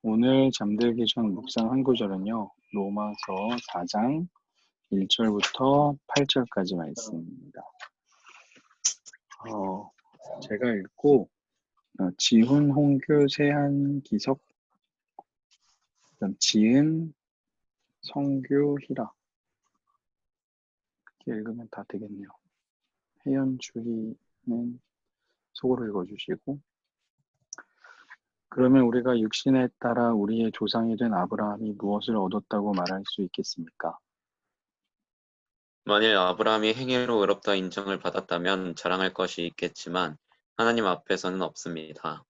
오늘 잠들기 전 묵상 한 구절은요, 로마서 4장 1절부터 8절까지 말씀입니다. 제가 읽고, 지훈, 홍규, 세한, 기석, 그다음 지은, 성규, 희라. 이렇게 읽으면 다 되겠네요. 혜연, 주희는 속으로 읽어주시고, 그러면 우리가 육신에 따라 우리의 조상이 된 아브라함이 무엇을 얻었다고 말할 수 있겠습니까? 만일 아브라함이 행위로 의롭다 인정을 받았다면 자랑할 것이 있겠지만 하나님 앞에서는 없습니다.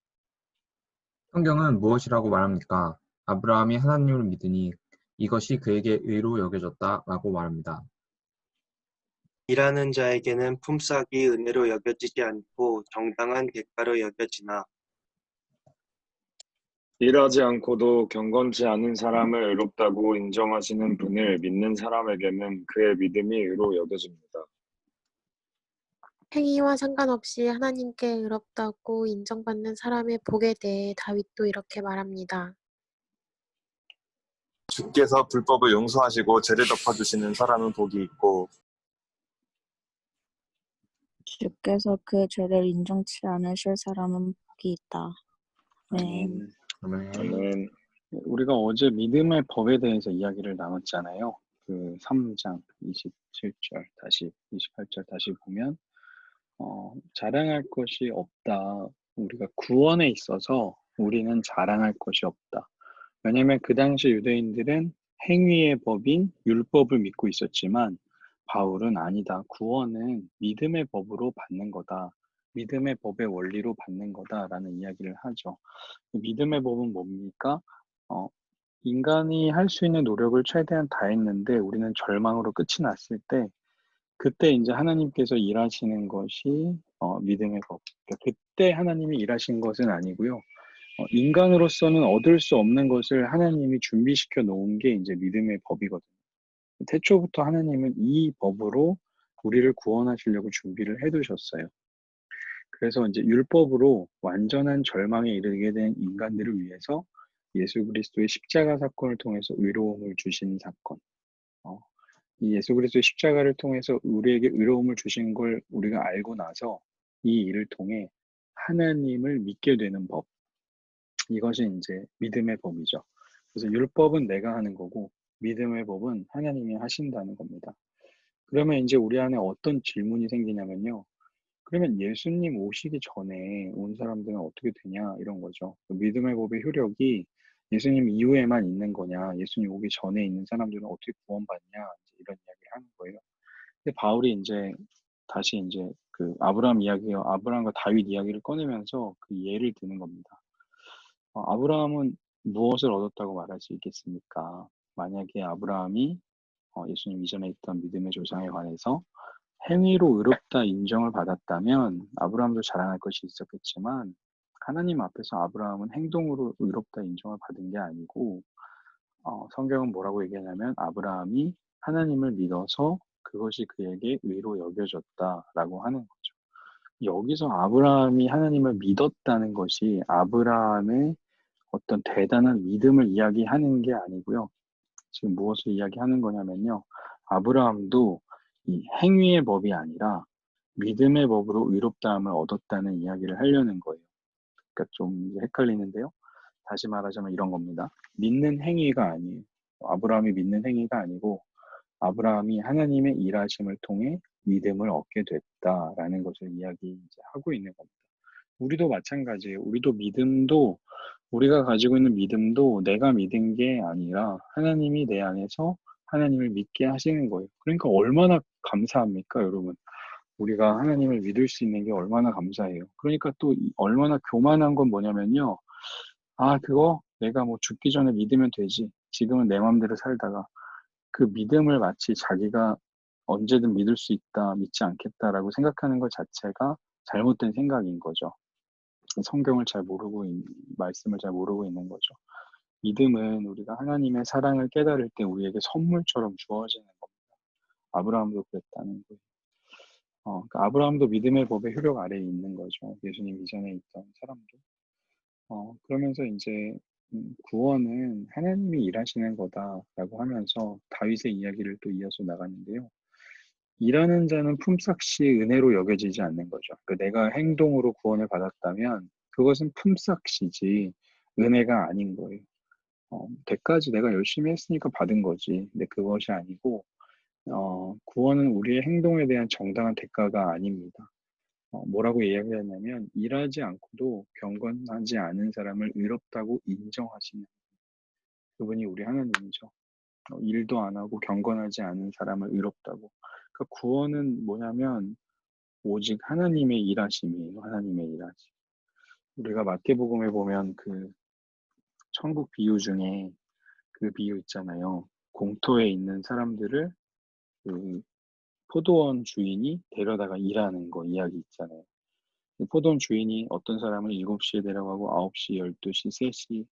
성경은 무엇이라고 말합니까? 아브라함이 하나님을 믿으니 이것이 그에게 의로 여겨졌다라고 말합니다. 일하는 자에게는 품삯이 은혜로 여겨지지 않고 정당한 대가로 여겨지나 일하지 않고도 경건치 않은 사람을 의롭다고 인정하시는 분을 믿는 사람에게는 그의 믿음이 의로 여겨집니다. 행위와 상관없이 하나님께 의롭다고 인정받는 사람의 복에 대해 다윗도 이렇게 말합니다. 주께서 불법을 용서하시고 죄를 덮어주시는 사람은 복이 있고 주께서 그 죄를 인정치 않으실 사람은 복이 있다. 아멘. 저는 우리가 어제 믿음의 법에 대해서 이야기를 나눴잖아요. 그 3장 27절 다시 28절 다시 보면 자랑할 것이 없다. 우리가 구원에 있어서 우리는 자랑할 것이 없다. 왜냐하면 그 당시 유대인들은 행위의 법인 율법을 믿고 있었지만 바울은 아니다. 구원은 믿음의 법으로 받는 거다. 믿음의 법의 원리로 받는 거다라는 이야기를 하죠. 믿음의 법은 뭡니까? 인간이 할 수 있는 노력을 최대한 다했는데 우리는 절망으로 끝이 났을 때 그때 이제 하나님께서 일하시는 것이 믿음의 법. 그러니까 그때 하나님이 일하신 것은 아니고요. 인간으로서는 얻을 수 없는 것을 하나님이 준비시켜 놓은 게 이제 믿음의 법이거든요. 태초부터 하나님은 이 법으로 우리를 구원하시려고 준비를 해두셨어요. 그래서 이제 율법으로 완전한 절망에 이르게 된 인간들을 위해서 예수 그리스도의 십자가 사건을 통해서 의로움을 주신 사건. 이 예수 그리스도의 십자가를 통해서 우리에게 의로움을 주신 걸 우리가 알고 나서 이 일을 통해 하나님을 믿게 되는 법. 이것이 이제 믿음의 법이죠. 그래서 율법은 내가 하는 거고 믿음의 법은 하나님이 하신다는 겁니다. 그러면 이제 우리 안에 어떤 질문이 생기냐면요. 그러면 예수님 오시기 전에 온 사람들은 어떻게 되냐 이런 거죠. 믿음의 법의 효력이 예수님 이후에만 있는 거냐, 예수님 오기 전에 있는 사람들은 어떻게 구원받냐 이런 이야기를 하는 거예요. 근데 바울이 이제 다시 이제 그 아브라함 이야기와 아브라함과 다윗 이야기를 꺼내면서 그 예를 드는 겁니다. 아브라함은 무엇을 얻었다고 말할 수 있겠습니까? 만약에 아브라함이 예수님 이전에 있던 믿음의 조상에 관해서 행위로 의롭다 인정을 받았다면 아브라함도 자랑할 것이 있었겠지만 하나님 앞에서 아브라함은 행동으로 의롭다 인정을 받은 게 아니고 성경은 뭐라고 얘기하냐면 아브라함이 하나님을 믿어서 그것이 그에게 의로 여겨졌다라고 하는 거죠. 여기서 아브라함이 하나님을 믿었다는 것이 아브라함의 어떤 대단한 믿음을 이야기하는 게 아니고요. 지금 무엇을 이야기하는 거냐면요. 아브라함도 이 행위의 법이 아니라 믿음의 법으로 의롭다함을 얻었다는 이야기를 하려는 거예요. 그러니까 좀 헷갈리는데요. 다시 말하자면 이런 겁니다. 믿는 행위가 아니에요. 아브라함이 믿는 행위가 아니고 아브라함이 하나님의 일하심을 통해 믿음을 얻게 됐다라는 것을 이야기하고 있는 겁니다. 우리도 마찬가지예요. 우리도 믿음도 우리가 가지고 있는 믿음도 내가 믿은 게 아니라 하나님이 내 안에서 하나님을 믿게 하시는 거예요. 그러니까 얼마나 감사합니까, 여러분? 우리가 하나님을 믿을 수 있는 게 얼마나 감사해요. 그러니까 또 얼마나 교만한 건 뭐냐면요. 그거 내가 뭐 죽기 전에 믿으면 되지. 지금은 내 마음대로 살다가 그 믿음을 마치 자기가 언제든 믿을 수 있다, 믿지 않겠다라고 생각하는 것 자체가 잘못된 생각인 거죠. 성경을 잘 모르고 말씀을 잘 모르고 있는 거죠. 믿음은 우리가 하나님의 사랑을 깨달을 때 우리에게 선물처럼 주어지는 겁니다. 아브라함도 그랬다는 거예요. 그러니까 아브라함도 믿음의 법의 효력 아래에 있는 거죠. 예수님 이전에 있던 사람도. 그러면서 이제 구원은 하나님이 일하시는 거다라고 하면서 다윗의 이야기를 또 이어서 나가는데요. 일하는 자는 품삯이 은혜로 여겨지지 않는 거죠. 그러니까 내가 행동으로 구원을 받았다면 그것은 품삯이지 은혜가 아닌 거예요. 대가지 내가 열심히 했으니까 받은 거지. 근데 그것이 아니고 구원은 우리의 행동에 대한 정당한 대가가 아닙니다. 뭐라고 이야기하냐면 일하지 않고도 경건하지 않은 사람을 의롭다고 인정하시는 그분이 우리 하나님이죠. 일도 안 하고 경건하지 않은 사람을 의롭다고. 그러니까 구원은 뭐냐면 오직 하나님의 일하심이에요. 하나님의 일하심. 우리가 마태복음에 보면 그 천국 비유 중에 그 비유 있잖아요. 공터에 있는 사람들을 그 포도원 주인이 데려다가 일하는 거 이야기 있잖아요. 포도원 주인이 어떤 사람을 7시에 데려가고 9시, 12시, 3시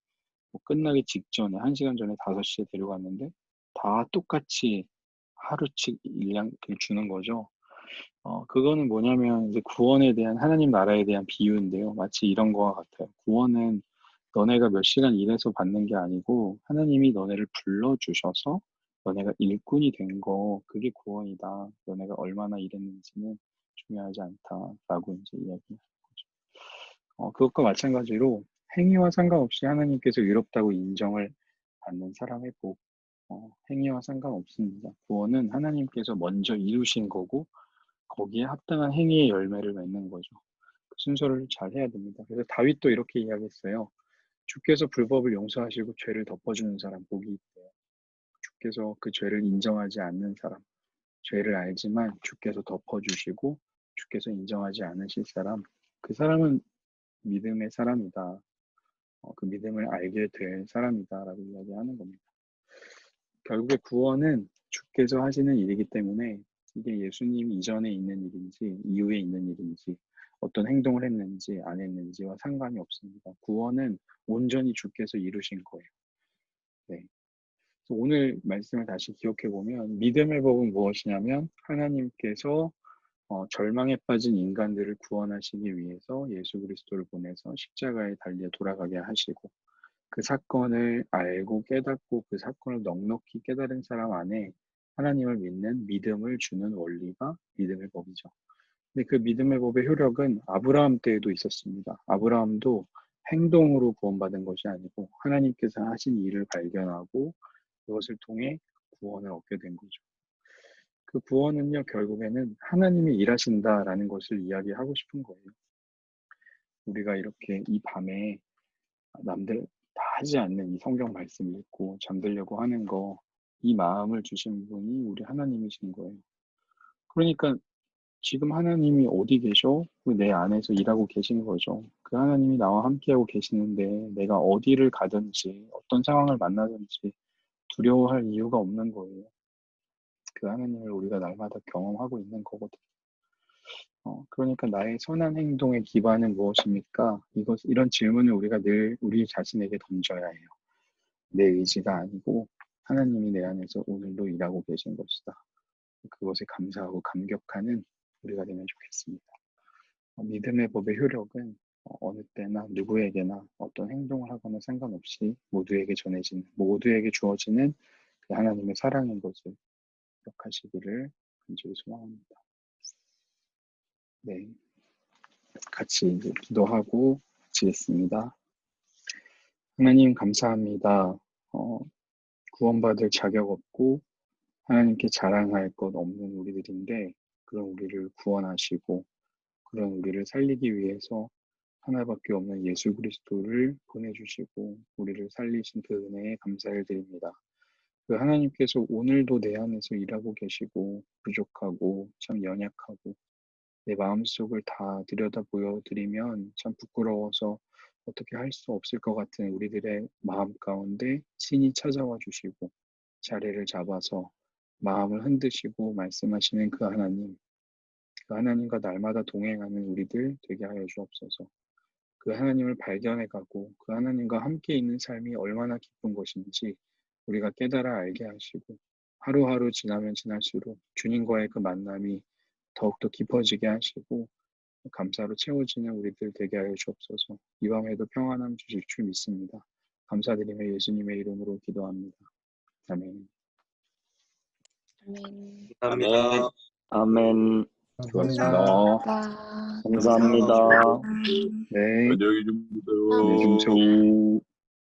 뭐 끝나기 직전에 1시간 전에 5시에 데려갔는데 다 똑같이 하루씩 일량 주는 거죠. 그거는 뭐냐면 이제 구원에 대한 하나님 나라에 대한 비유인데요. 마치 이런 거와 같아요. 구원은 너네가 몇 시간 일해서 받는 게 아니고 하나님이 너네를 불러주셔서 너네가 일꾼이 된 거, 그게 구원이다. 너네가 얼마나 일했는지는 중요하지 않다라고 이제 이야기하는 거죠. 그것과 마찬가지로 행위와 상관없이 하나님께서 의롭다고 인정을 받는 사람의 복, 행위와 상관없습니다. 구원은 하나님께서 먼저 이루신 거고 거기에 합당한 행위의 열매를 맺는 거죠. 그 순서를 잘 해야 됩니다. 그래서 다윗도 이렇게 이야기했어요. 주께서 불법을 용서하시고 죄를 덮어주는 사람 복이 있대요. 주께서 그 죄를 인정하지 않는 사람, 죄를 알지만 주께서 덮어주시고 주께서 인정하지 않으실 사람, 그 사람은 믿음의 사람이다. 그 믿음을 알게 될 사람이다라고 이야기하는 겁니다. 결국에 구원은 주께서 하시는 일이기 때문에 이게 예수님 이전에 있는 일인지 이후에 있는 일인지 어떤 행동을 했는지 안 했는지와 상관이 없습니다. 구원은 온전히 주께서 이루신 거예요. 네. 그래서 오늘 말씀을 다시 기억해 보면 믿음의 법은 무엇이냐면 하나님께서 절망에 빠진 인간들을 구원하시기 위해서 예수 그리스도를 보내서 십자가에 달려 돌아가게 하시고 그 사건을 알고 깨닫고 그 사건을 넉넉히 깨달은 사람 안에 하나님을 믿는 믿음을 주는 원리가 믿음의 법이죠. 근데 그 믿음의 법의 효력은 아브라함 때에도 있었습니다. 아브라함도 행동으로 구원받은 것이 아니고 하나님께서 하신 일을 발견하고 그것을 통해 구원을 얻게 된 거죠. 그 구원은요, 결국에는 하나님이 일하신다라는 것을 이야기하고 싶은 거예요. 우리가 이렇게 이 밤에 남들 다 하지 않는 이 성경 말씀 읽고 잠들려고 하는 거, 이 마음을 주신 분이 우리 하나님이신 거예요. 그러니까 지금 하나님이 어디 계셔? 내 안에서 일하고 계신 거죠. 그 하나님이 나와 함께하고 계시는데 내가 어디를 가든지 어떤 상황을 만나든지 두려워할 이유가 없는 거예요. 그 하나님을 우리가 날마다 경험하고 있는 거거든요. 그러니까 나의 선한 행동의 기반은 무엇입니까? 이런 질문을 우리가 늘 우리 자신에게 던져야 해요. 내 의지가 아니고 하나님이 내 안에서 오늘도 일하고 계신 것이다. 그것에 감사하고 감격하는 우리가 되면 좋겠습니다. 믿음의 법의 효력은 어느 때나 누구에게나 어떤 행동을 하거나 상관없이 모두에게 주어지는 그 하나님의 사랑인 것을 기억하시기를 간절히 소망합니다. 네, 같이 이제 기도하고 마치겠습니다. 하나님 감사합니다. 구원받을 자격 없고 하나님께 자랑할 것 없는 우리들인데 그런 우리를 구원하시고 그런 우리를 살리기 위해서 하나밖에 없는 예수 그리스도를 보내주시고 우리를 살리신 그 은혜에 감사를 드립니다. 그 하나님께서 오늘도 내 안에서 일하고 계시고 부족하고 참 연약하고 내 마음속을 다 들여다 보여드리면 참 부끄러워서 어떻게 할 수 없을 것 같은 우리들의 마음 가운데 신이 찾아와 주시고 자리를 잡아서 마음을 흔드시고 말씀하시는 그 하나님과 날마다 동행하는 우리들 되게 하여 주옵소서. 그 하나님을 발견해가고 그 하나님과 함께 있는 삶이 얼마나 기쁜 것인지 우리가 깨달아 알게 하시고 하루하루 지나면 지날수록 주님과의 그 만남이 더욱더 깊어지게 하시고 감사로 채워지는 우리들 되게 하여 주옵소서. 이 밤에도 평안함 주실 줄 믿습니다. 감사드리며 예수님의 이름으로 기도합니다. 아멘. 아멘. 감사합니다. 아멘. 수고하셨습니다. 감사합니다. 감사합니다. 음. 네. 안녕히 주무세요. 안녕히 주무세요.